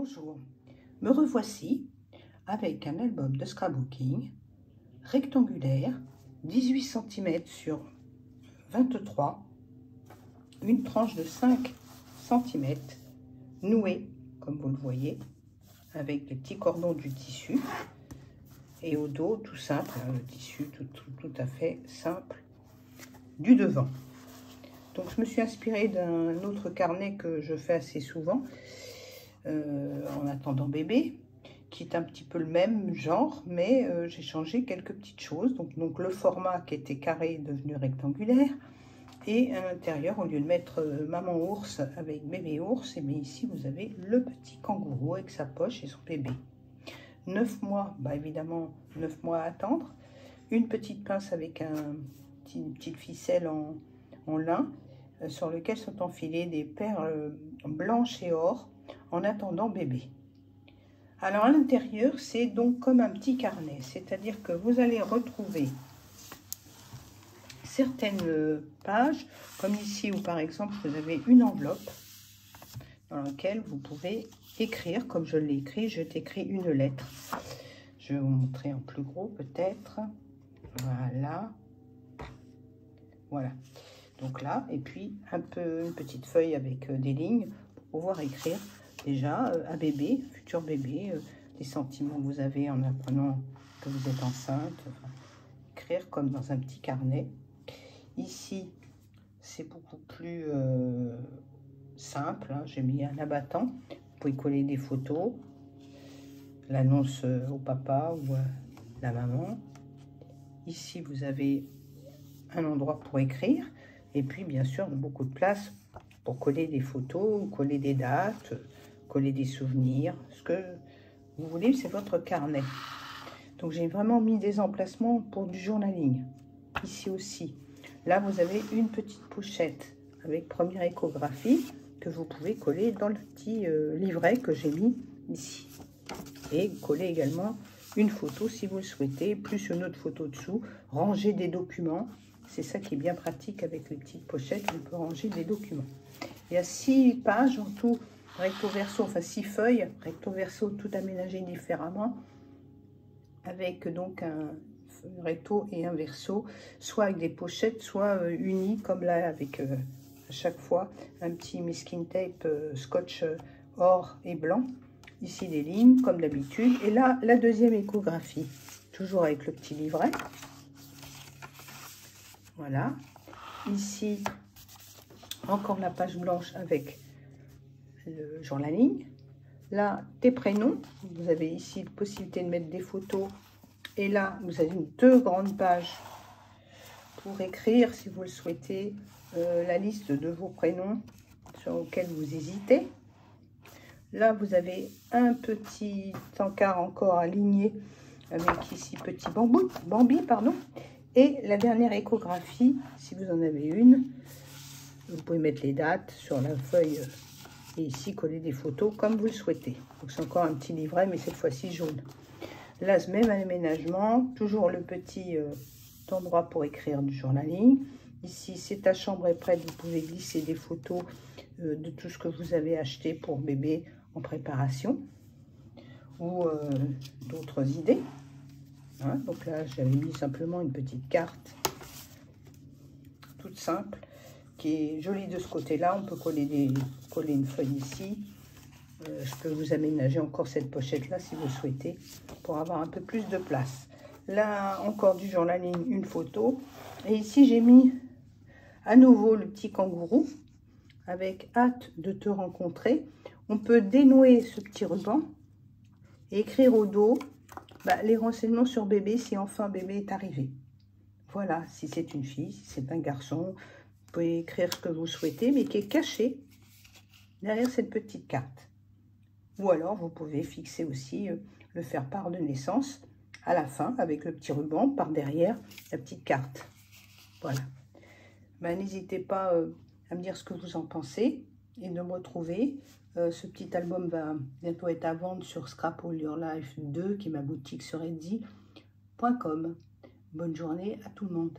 Bonjour, me revoici avec un album de scrapbooking rectangulaire, 18 cm sur 23, une tranche de 5 cm nouée, comme vous le voyez, avec des petits cordons du tissu, et au dos, tout simple, hein, le tissu tout à fait simple du devant. Donc je me suis inspirée d'un autre carnet que je fais assez souvent, en attendant bébé, qui est un petit peu le même genre, mais j'ai changé quelques petites choses. Donc le format qui était carré est devenu rectangulaire, et à l'intérieur, au lieu de mettre maman ours avec bébé ours, et bien ici vous avez le petit kangourou avec sa poche et son bébé. 9 mois, bah évidemment 9 mois à attendre, une petite pince avec une petite ficelle en lin, sur lequel sont enfilées des perles blanches et or en attendant bébé. Alors à l'intérieur, c'est donc comme un petit carnet, c'est-à-dire que vous allez retrouver certaines pages, comme ici où par exemple vous avez une enveloppe dans laquelle vous pouvez écrire, comme je l'ai écrit, je t'écris une lettre. Je vais vous montrer en plus gros peut-être. Voilà. Voilà. Donc là, et puis une petite feuille avec des lignes pour pouvoir écrire déjà à bébé, futur bébé, les sentiments que vous avez en apprenant que vous êtes enceinte. Enfin, écrire comme dans un petit carnet. Ici, c'est beaucoup plus simple, hein. J'ai mis un abattant. Vous pouvez coller des photos, l'annonce au papa ou à la maman. Ici, vous avez un endroit pour écrire. Et puis, bien sûr, beaucoup de place pour coller des photos, coller des dates, coller des souvenirs. Ce que vous voulez, c'est votre carnet. Donc, j'ai vraiment mis des emplacements pour du journaling. Ici aussi. Là, vous avez une petite pochette avec première échographie que vous pouvez coller dans le petit livret que j'ai mis ici. Et coller également une photo si vous le souhaitez, plus une autre photo dessous. Ranger des documents. C'est ça qui est bien pratique avec les petites pochettes, on peut ranger des documents. Il y a 6 pages en tout, recto verso, enfin 6 feuilles, recto verso, tout aménagé différemment, avec donc un recto et un verso, soit avec des pochettes, soit unies, comme là avec à chaque fois un petit masking tape scotch or et blanc. Ici des lignes, comme d'habitude. Et là, la deuxième échographie, toujours avec le petit livret. Voilà, ici encore la page blanche avec le journaling. Là, tes prénoms, vous avez ici la possibilité de mettre des photos. Et là, vous avez 2 grandes pages pour écrire, si vous le souhaitez, la liste de vos prénoms sur lesquels vous hésitez. Là, vous avez un petit encart encore aligné avec ici petit Bambi, pardon. Et la dernière échographie, si vous en avez une, vous pouvez mettre les dates sur la feuille et ici coller des photos comme vous le souhaitez. Donc c'est encore un petit livret, mais cette fois-ci jaune. Là, ce même aménagement, toujours le petit endroit pour écrire du journaling. Ici, c'est ta chambre est prête, vous pouvez glisser des photos de tout ce que vous avez acheté pour bébé en préparation ou d'autres idées. Hein, donc là, j'avais mis simplement une petite carte toute simple qui est jolie de ce côté-là. On peut coller une feuille ici. Je peux vous aménager encore cette pochette-là si vous le souhaitez pour avoir un peu plus de place. Là, encore du journaling, une photo. Et ici, j'ai mis à nouveau le petit kangourou avec hâte de te rencontrer. On peut dénouer ce petit ruban et écrire au dos les renseignements sur bébé si enfin bébé est arrivé. Voilà, si c'est une fille, si c'est un garçon, vous pouvez écrire ce que vous souhaitez, mais qui est caché derrière cette petite carte. Ou alors, vous pouvez fixer aussi le faire-part de naissance à la fin, avec le petit ruban par derrière la petite carte. Voilà. N'hésitez pas à me dire ce que vous en pensez et de me retrouver. Ce petit album va bientôt être à vendre sur Scrap All Your Life 2, qui est ma boutique sur Etsy.com. Bonne journée à tout le monde.